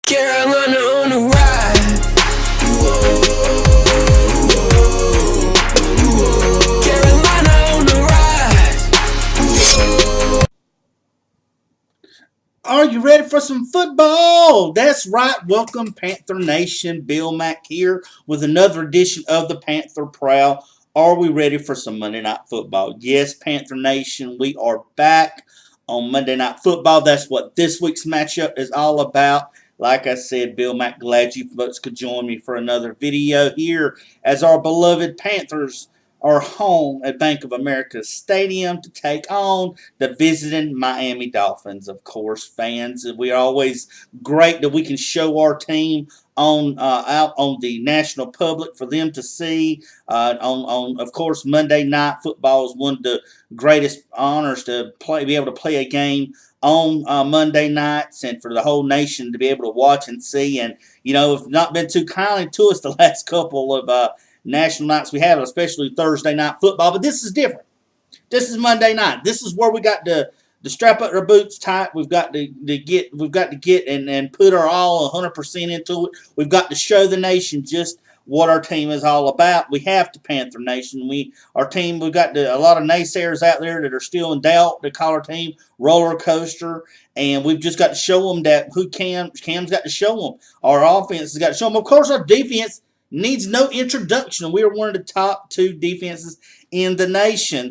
Carolina on the ride. Carolina on the rise. Are you ready for some football? That's right. Welcome, Panther Nation. Bill Mack here with another edition of the Panther Prowl. Are we ready for some Monday Night Football? Yes, Panther Nation, we are back on Monday Night Football. That's what this week's matchup is all about. Like I said, Bill Mack, glad you folks could join me for another video here as our beloved Panthers are home at Bank of America Stadium to take on the visiting Miami Dolphins. Of course, fans, we are always great that we can show our team on out on the national public for them to see. On of course, Monday Night Football is one of the greatest honors to be able to play a game on Monday nights, and for the whole nation to be able to watch and see. And have not been too kindly to us the last couple of national nights we have, especially Thursday night football. But this is different. This is Monday night. This is where we got to strap up our boots tight. We've got to get and put our all 100% into it. We've got to show the nation just what our team is all about. We have to, Panther Nation. Our team. We've got a lot of naysayers out there that are still in doubt. They call our team roller coaster, and we've just got to show them that Cam's got to show them. Our offense has got to show them. Of course, our defense needs no introduction. We are one of the top two defenses in the nation,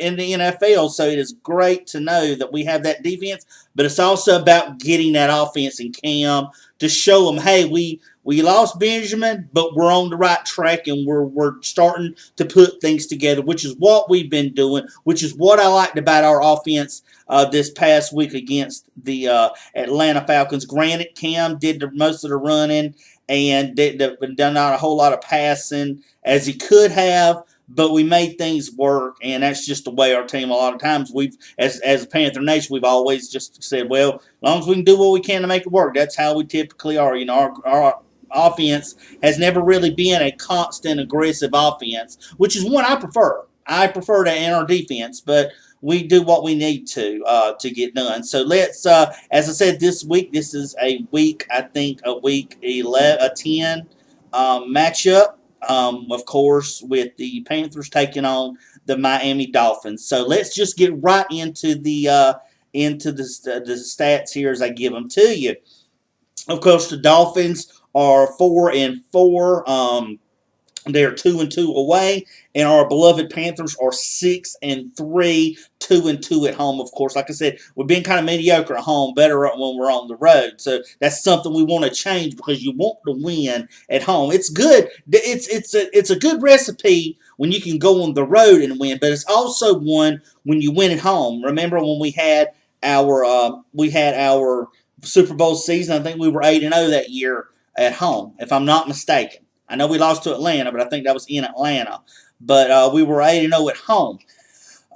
in the NFL. So it is great to know that we have that defense, but it's also about getting that offense in Cam to show them, hey, we lost Benjamin, but we're on the right track, and we're starting to put things together, which is what we've been doing, which is what I liked about our offense this past week against the Atlanta Falcons. Granted, Cam did most of the running and done not a whole lot of passing as he could have, but we made things work, and that's just the way our team. A lot of times as a Panther Nation, we've always just said, well, as long as we can do what we can to make it work, that's how we typically are. Our offense has never really been a constant aggressive offense, which is one I prefer. I prefer that in our defense, but we do what we need to get done. So let's, as I said, this week, this is a week 10 matchup, of course, with the Panthers taking on the Miami Dolphins. So let's just get right into the stats here as I give them to you. Of course, the Dolphins are 4-4. They're 2-2 away, and our beloved Panthers are 6-3, 2-2 at home. Of course, like I said, we've been kind of mediocre at home, better when we're on the road. So that's something we want to change because you want to win at home. It's good. It's a good recipe when you can go on the road and win, but it's also one when you win at home. Remember when we had our Super Bowl season? I think we were 8-0 that year at home, if I'm not mistaken. I know we lost to Atlanta, but I think that was in Atlanta. But we were 8-0 at home.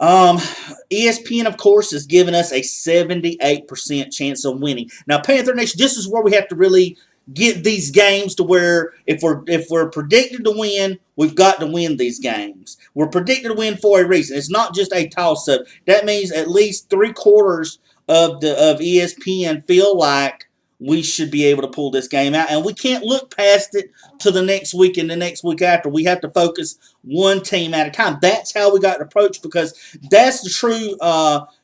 ESPN, of course, has given us a 78% chance of winning. Now, Panther Nation, this is where we have to really get these games to where if we're predicted to win, we've got to win these games. We're predicted to win for a reason. It's not just a toss-up. That means at least 3/4 of ESPN feel like we should be able to pull this game out. And we can't look past it to the next week and the next week after. We have to focus one team at a time. That's how we got to approach, because that's the true,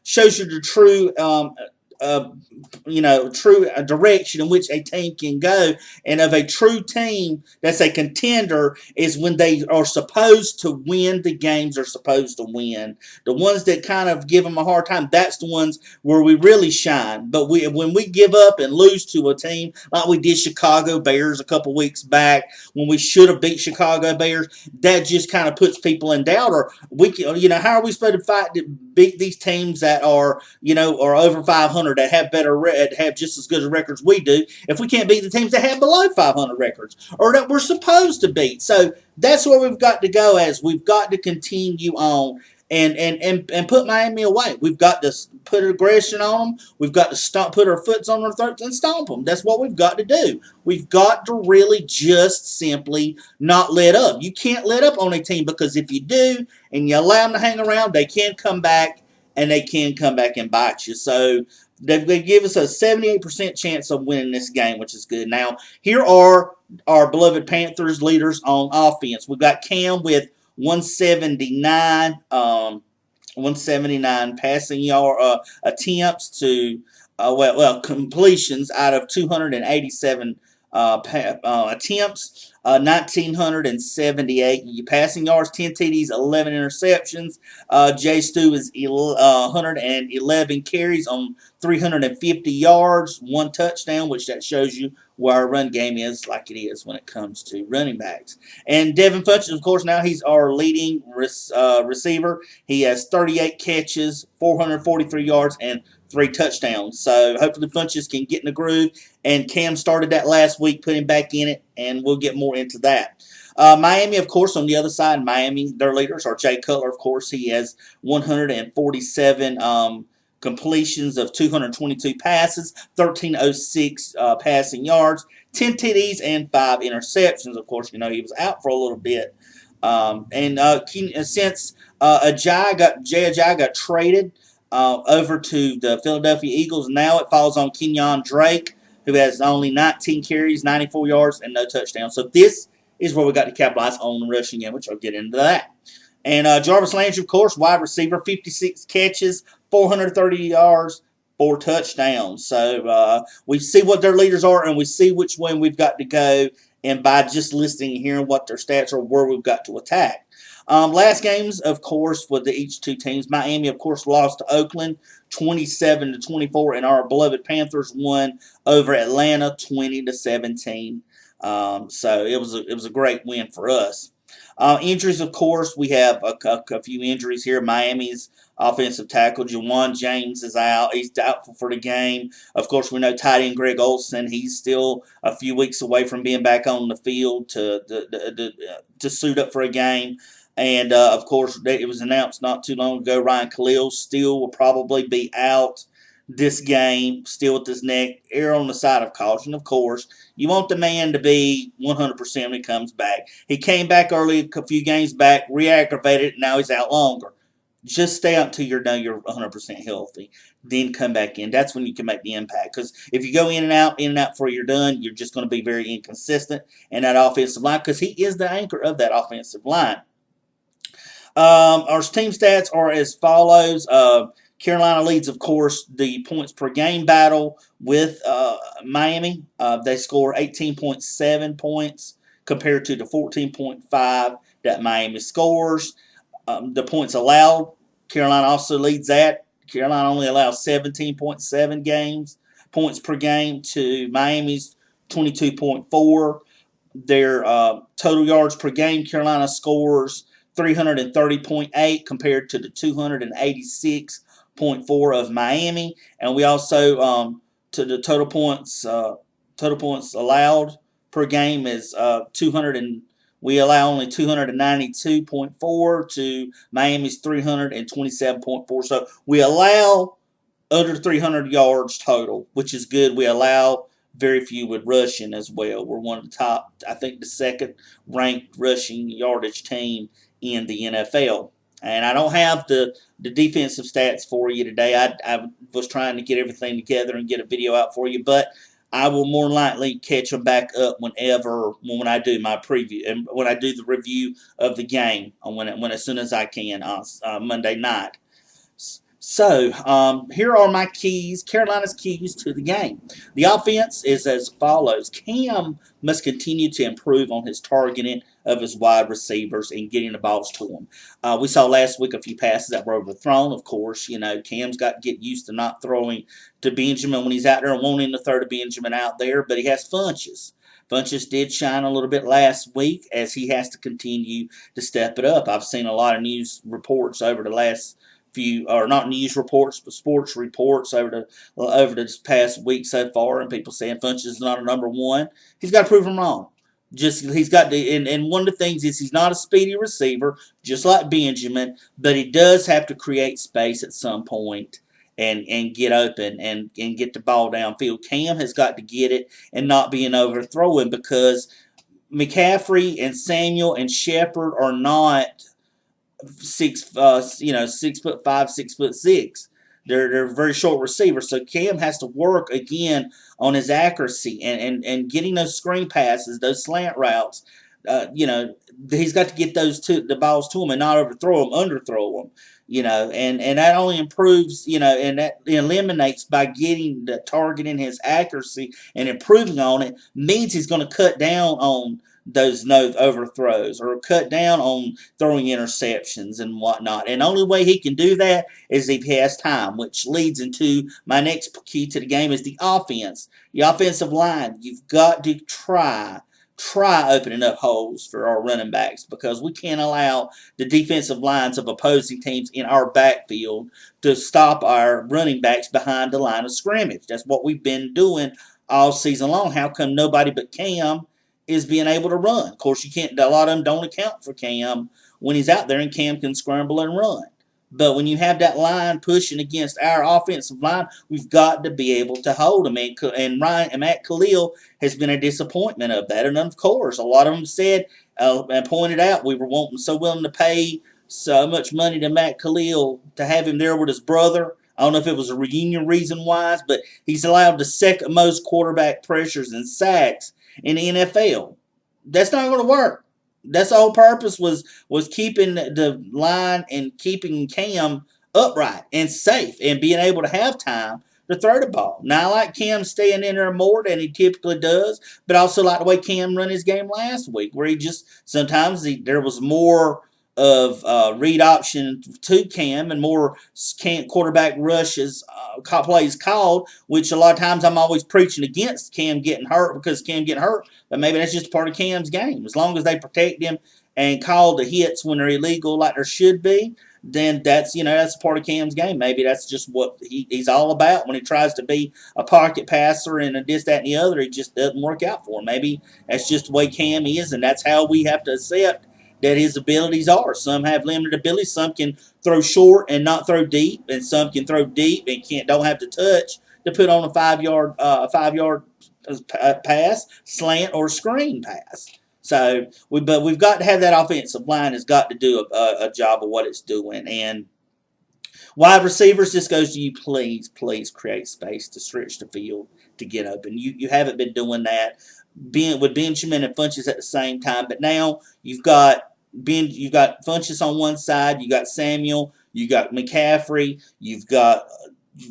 shows you the true, true direction in which a team can go. And of a true team that's a contender is when they are supposed to win the games they're supposed to win. The ones that kind of give them a hard time, that's the ones where we really shine. But when we give up and lose to a team like we did Chicago Bears a couple weeks back, when we should have beat Chicago Bears, that just kind of puts people in doubt. Or how are we supposed to beat these teams that are over 500, that have just as good a records we do, if we can't beat the teams that have below 500 records, or that we're supposed to beat? So that's where we've got to go. As we've got to continue on and put Miami away. We've got to put aggression on them. We've got to put our foots on their throats and stomp them. That's what we've got to do. We've got to really just simply not let up. You can't let up on a team, because if you do and you allow them to hang around, they can come back, and they can come back and bite you. So They give us a 78% chance of winning this game, which is good. Now, here are our beloved Panthers leaders on offense. We've got Cam with 179, 179 passing yard attempts to completions out of 287 attempts, 1,978 passing yards, 10 TDs, 11 interceptions. Jay Stu is 111 carries on 350 yards, 1 touchdown, which that shows you where our run game is like it is when it comes to running backs. And Devin Funchess, of course, now he's our leading receiver. He has 38 catches, 443 yards, and 3 touchdowns. So hopefully Funchess can get in the groove. And Cam started that last week, put him back in it, and we'll get more into that. Miami, of course, on the other side, Miami, their leaders are Jay Cutler, of course. He has 147 completions of 222 passes, 1,306 passing yards, 10 TDs, and 5 interceptions. Of course, you know, he was out for a little bit. Since Jay Ajayi got traded over to the Philadelphia Eagles, now it falls on Kenyon Drake, who has only 19 carries, 94 yards, and no touchdowns. So this is where we got to capitalize on the rushing game, which I'll get into that. And Jarvis Landry, of course, wide receiver, 56 catches, 430 yards, 4 touchdowns. So we see what their leaders are, and we see which one we've got to go. And by just listening and hearing what their stats are, where we've got to attack. Last games, of course, for each two teams. Miami, of course, lost to Oakland 27-24, and our beloved Panthers won over Atlanta 20-17. So it was a great win for us. Injuries, of course, we have a few injuries here. Miami's offensive tackle, Jawan James, is out. He's doubtful for the game. Of course, we know tight end Greg Olsen. He's still a few weeks away from being back on the field to suit up for a game. And, of course, it was announced not too long ago, Ryan Khalil still will probably be out this game, still with his neck. Err on the side of caution, of course. You want the man to be 100% when he comes back. He came back early, a few games back, re-aggravated, and now he's out longer. Just stay out until you're 100% healthy. Then come back in. That's when you can make the impact. Because if you go in and out before you're done, you're just going to be very inconsistent in that offensive line, because he is the anchor of that offensive line. Our team stats are as follows. Carolina leads, of course, the points per game battle with Miami. They score 18.7 points compared to the 14.5 that Miami scores. The points allowed, Carolina also leads that. Carolina only allows 17.7 points per game to Miami's 22.4. Their total yards per game, Carolina scores 330.8 compared to the 286.4 of Miami. And we also, to the total points allowed per game is 200. We allow only 292.4 to Miami's 327.4. So we allow under 300 yards total, which is good. We allow very few with rushing as well. We're one of the top, I think the second ranked rushing yardage team in the NFL. And I don't have the defensive stats for you today. I was trying to get everything together and get a video out for you, but I will more likely catch them back up when I do my preview and when I do the review of the game as soon as I can on Monday night. So here are my keys, Carolina's keys to the game. The offense is as follows. Cam must continue to improve on his targeting of his wide receivers and getting the balls to them. We saw last week a few passes that were overthrown. Of course, you know, Cam's got to get used to not throwing to Benjamin when he's out there and wanting to throw to Benjamin out there, but he has Funchess. Funchess did shine a little bit last week as he has to continue to step it up. I've seen a lot of news reports over the last few, or not news reports, but sports reports over this past week so far, and people saying Funchess is not a number one. He's got to prove them wrong. He's got to, and one of the things is he's not a speedy receiver, just like Benjamin, but he does have to create space at some point and get open and get the ball downfield. Cam has got to get it and not be an overthrowing, because McCaffrey and Samuel and Shepard are not 6'5", 6'6". They're very short receivers, so Cam has to work again on his accuracy and getting those screen passes, those slant routes. He's got to get the balls to him and not overthrow them, underthrow them. And that only improves, and that eliminates by getting the targeting his accuracy and improving on it means he's going to cut down on those no overthrows or cut down on throwing interceptions and whatnot. And the only way he can do that is if he has time, which leads into my next key to the game is the offense. The offensive line, you've got to try opening up holes for our running backs because we can't allow the defensive lines of opposing teams in our backfield to stop our running backs behind the line of scrimmage. That's what we've been doing all season long. How come nobody but Cam is being able to run? Of course, you can't. A lot of them don't account for Cam when he's out there, and Cam can scramble and run. But when you have that line pushing against our offensive line, we've got to be able to hold them. And Matt Khalil has been a disappointment of that. And of course, a lot of them said and pointed out we were so willing to pay so much money to Matt Khalil to have him there with his brother. I don't know if it was a reunion reason wise, but he's allowed the second most quarterback pressures and sacks in the NFL. That's not going to work. That's the whole purpose was keeping the line and keeping Cam upright and safe and being able to have time to throw the ball. Now, I like Cam staying in there more than he typically does, but I also like the way Cam run his game last week, where sometimes there was more of read option to Cam and more quarterback rushes plays called, which a lot of times I'm always preaching against Cam getting hurt because Cam getting hurt, but maybe that's just part of Cam's game. As long as they protect him and call the hits when they're illegal like there should be, then that's a part of Cam's game. Maybe that's just what he's all about. When he tries to be a pocket passer and this, that, and the other, it just doesn't work out for him. Maybe that's just the way Cam is, and that's how we have to accept that his abilities are. Some have limited ability. Some can throw short and not throw deep, and some can throw deep and don't have to touch to put on a 5-yard pass, slant, or screen pass. So, but we've got to have that offensive line has got to do a job of what it's doing. And wide receivers, this goes to you. Please create space to stretch the field to get open. You haven't been doing that. With Benjamin and Funches at the same time, but now you've got Funches on one side, you got Samuel, you got McCaffrey, you've got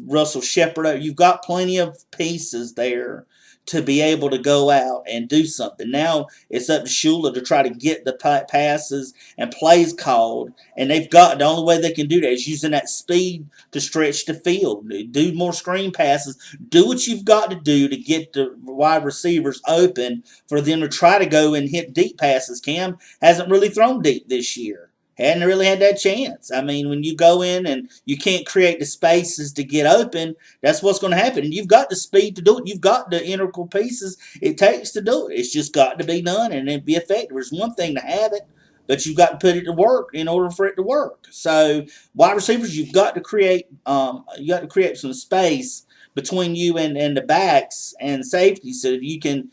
Russell Shepard. You've got plenty of pieces there to be able to go out and do something. Now it's up to Shula to try to get the passes and plays called, and the only way they can do that is using that speed to stretch the field, do more screen passes, do what you've got to do to get the wide receivers open for them to try to go and hit deep passes. Cam hasn't really thrown deep this year. Hadn't really had that chance. I mean, when you go in and you can't create the spaces to get open, that's what's going to happen. And you've got the speed to do it. You've got the integral pieces it takes to do it. It's just got to be done and then be effective. There's one thing to have it, but you've got to put it to work in order for it to work. So wide receivers, you've got to create some space between you and the backs and safety so that you can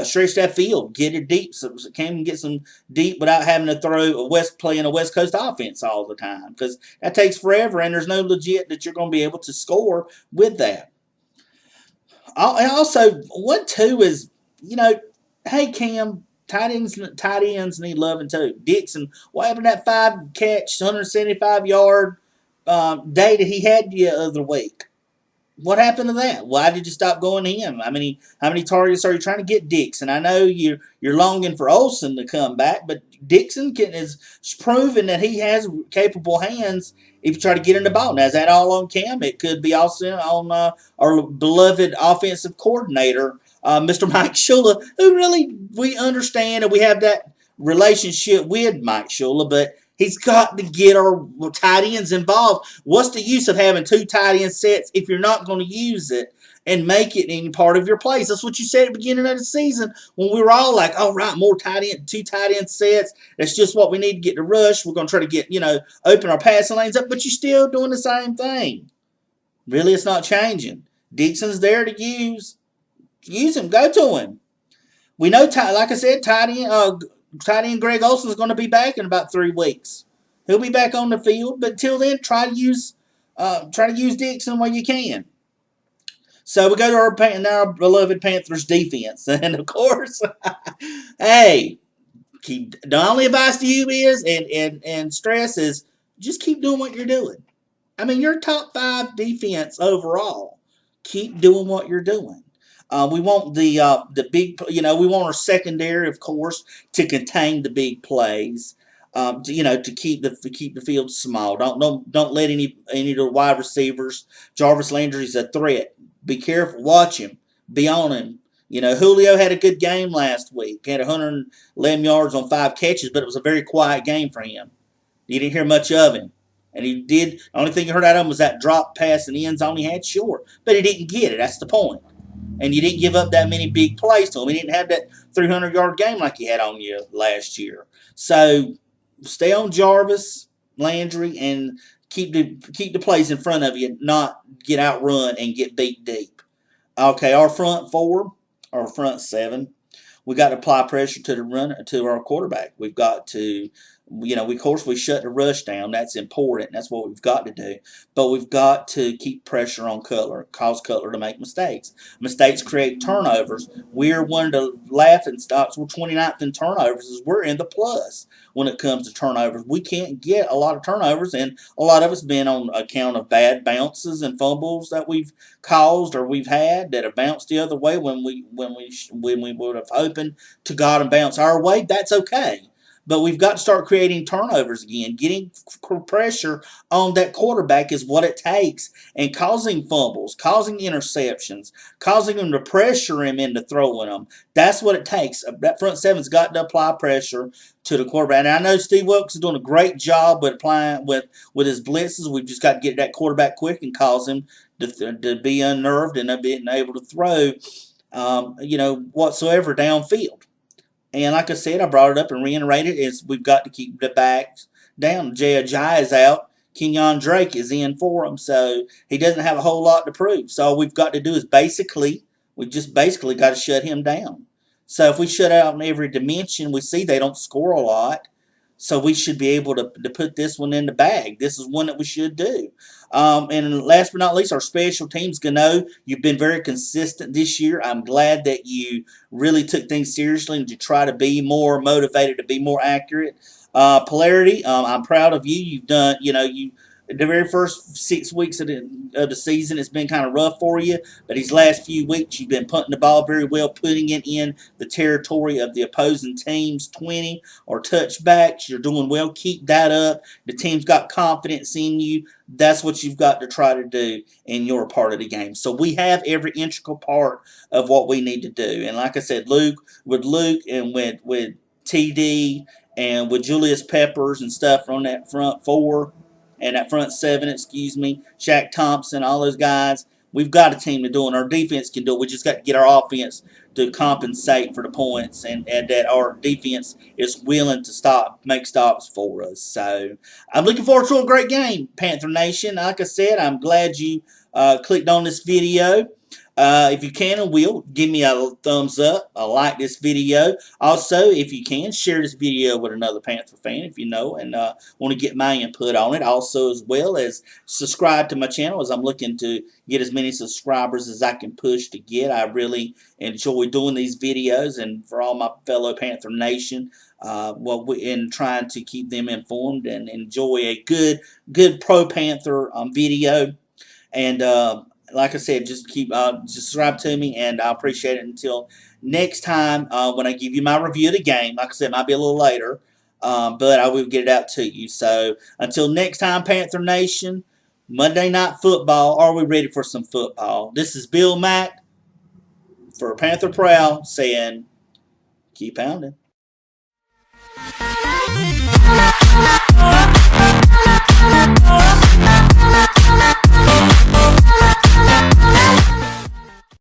stretch that field, get it deep, so Cam can get some deep without having to playing a West Coast offense all the time, because that takes forever, and there's no legit that you're going to be able to score with that. And also, 1-2 is, hey Cam, tight ends need loving too. Dixon, what happened to that 5-catch, 175-yard day that he had the other week? What happened to that? Why did you stop going to him? How many targets are you trying to get Dixon? I know you're longing for Olsen to come back, but Dixon is proven that he has capable hands if you try to get in the ball. Now, is that all on Cam? It could be also on our beloved offensive coordinator, Mr. Mike Shula, who really we understand and we have that relationship with Mike Shula, but he's got to get our tight ends involved. What's the use of having 2 tight end sets if you're not going to use it and make it any part of your plays? That's what you said at the beginning of the season when we were all like, all right, more 2 tight end sets. That's just what we need to get to rush. We're going to try to get, open our passing lanes up, but you're still doing the same thing. Really, it's not changing. Dixon's there to use. Use him. Go to him. We know, like I said, tight end Greg Olsen is going to be back in about 3 weeks. He'll be back on the field, but till then, try to use Try to use Dixon when you can. So we go to our beloved Panthers defense, and of course, hey, keep the only advice to you is and stress is just keep doing what you're doing. I mean, you're top five defense overall. Keep doing what you're doing. We want the big, we want our secondary, of course, to contain the big plays. To keep the field small. Don't let any of the wide receivers. Jarvis Landry's a threat. Be careful. Watch him. Be on him. Julio had a good game last week. He had 111 yards on 5 catches, but it was a very quiet game for him. You didn't hear much of him. And he did. The only thing you heard out of him was that drop pass in the end zone he had short. But he didn't get it. That's the point. And you didn't give up that many big plays to him. He didn't have that 300-yard game like he had on you last year. So stay on Jarvis, Landry, and keep the plays in front of you, not get outrun and get beat deep. Okay, our front four, our front seven, we got to apply pressure to the run to our quarterback. We've got to, of course we shut the rush down. That's important. That's what we've got to do. But we've got to keep pressure on Cutler, cause Cutler to make mistakes. Mistakes create turnovers. We're one of the laughing stocks. We're 29th in turnovers. We're in the plus when it comes to turnovers. We can't get a lot of turnovers, and a lot of it's been on account of bad bounces and fumbles that we've caused or we've had that have bounced the other way when we would have hoping to God and bounce our way. That's okay. But we've got to start creating turnovers again. Getting pressure on that quarterback is what it takes. And causing fumbles, causing interceptions, causing them to pressure him into throwing them. That's what it takes. That front seven's got to apply pressure to the quarterback. And I know Steve Wilkes is doing a great job with applying with his blitzes. We've just got to get that quarterback quick and cause him to be unnerved and being able to throw, whatsoever downfield. And like I said, I brought it up and reiterated is we've got to keep the backs down. Jay Ajayi is out. Kenyon Drake is in for him, so he doesn't have a whole lot to prove. So all we've got to do is we just basically got to shut him down. So if we shut out in every dimension, we see they don't score a lot. So we should be able to put this one in the bag. This is one that we should do. And last but not least, our special teams. Gano, you've been very consistent this year. I'm glad that you really took things seriously and to try to be more motivated, to be more accurate. Polarity, I'm proud of you. You've done, the very first 6 weeks of the season, it's been kind of rough for you. But these last few weeks, you've been punting the ball very well, putting it in the territory of the opposing team's 20 or touchbacks. You're doing well. Keep that up. The team's got confidence in you. That's what you've got to try to do in your part of the game. So we have every integral part of what we need to do. And like I said, Luke and with TD and with Julius Peppers and stuff on that front four, and that front seven, Shaq Thompson, all those guys, we've got a team to do it. And our defense can do it. We just got to get our offense to compensate for the points, and that our defense is willing to make stops for us. So I'm looking forward to a great game, Panther Nation. Like I said, I'm glad you clicked on this video. If you can and will, give me a thumbs up. Like this video. Also, if you can, share this video with another Panther fan if you know and want to get my input on it. Also, as well as subscribe to my channel as I'm looking to get as many subscribers as I can push to get. I really enjoy doing these videos, and for all my fellow Panther Nation, in trying to keep them informed and enjoy a good pro Panther video. And like I said, just keep subscribe to me, and I appreciate it. Until next time, when I give you my review of the game, like I said, it might be a little later, but I will get it out to you. So until next time, Panther Nation, Monday Night Football. Are we ready for some football? This is Bill Mack for Panther Prowl saying, keep pounding.